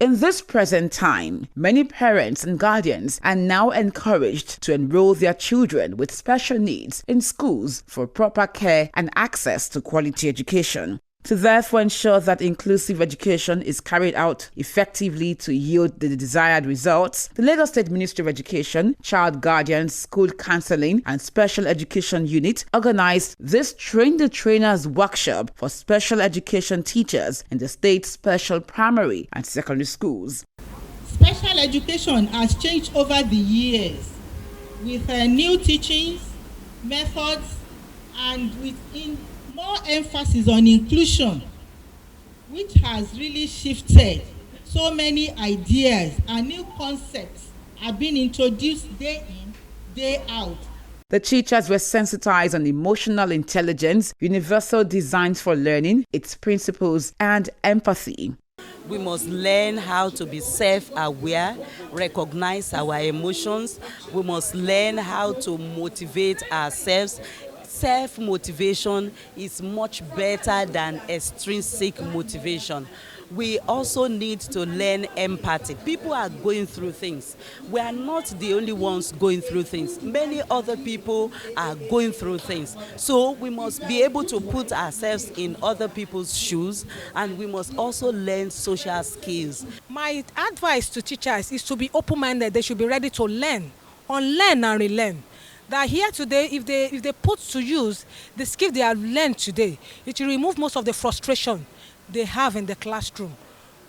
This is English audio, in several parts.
In this present time, many parents and guardians are now encouraged to enroll their children with special needs in schools for proper care and access to quality education. To therefore ensure that inclusive education is carried out effectively to yield the desired results, the Lagos State Ministry of Education, Child Guardians, School Counseling and Special Education Unit organized this Train the Trainers workshop for special education teachers in the state's special primary and secondary schools. Special education has changed over the years with new teachings, methods, and with more emphasis on inclusion, which has really shifted. So many ideas and new concepts are being introduced day in, day out. The teachers were sensitized on emotional intelligence, universal designs for learning, its principles, and empathy. We must learn how to be self-aware, recognize our emotions. We must learn how to motivate ourselves. Self-motivation is much better than extrinsic motivation. We also need to learn empathy. People are going through things. We are not the only ones going through things. Many other people are going through things. So we must be able to put ourselves in other people's shoes, and we must also learn social skills. My advice to teachers is to be open-minded. They should be ready to learn, unlearn and relearn. That here today, if they put to use the skill they have learned today, it will remove most of the frustration they have in the classroom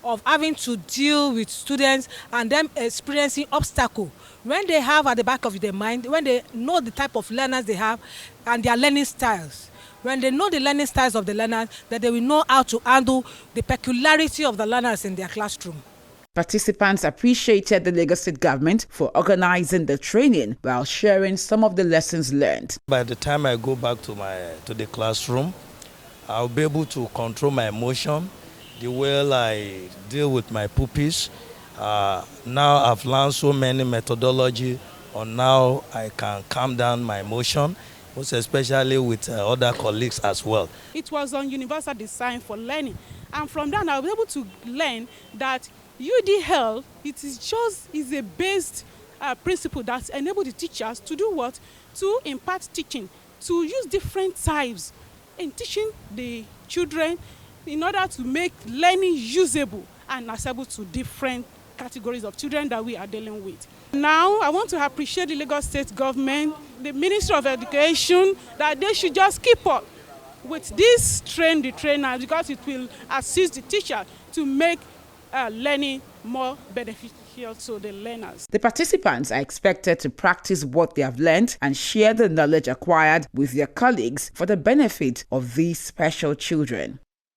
of having to deal with students and them experiencing obstacle. When they have at the back of their mind, when they know the type of learners they have and their learning styles, when they know the learning styles of the learners, that they will know how to handle the peculiarity of the learners in their classroom. Participants appreciated the Lagos State government for organizing the training while sharing some of the lessons learned. By the time I go back to the classroom, I'll be able to control my emotion, the way I deal with my pupils. Now I've learned so many methodology on how I can calm down my emotion, most especially with other colleagues as well. It was on universal design for learning, and from that I was able to learn that UDL, is a based principle that enables the teachers to do what? To impart teaching, to use different types in teaching the children in order to make learning usable and accessible to different categories of children that we are dealing with. Now, I want to appreciate the Lagos State government, the Ministry of Education, that they should just keep up with this Train the Trainer, because it will assist the teacher to make learning more beneficial to the learners. The participants are expected to practice what they have learned and share the knowledge acquired with their colleagues for the benefit of these special children.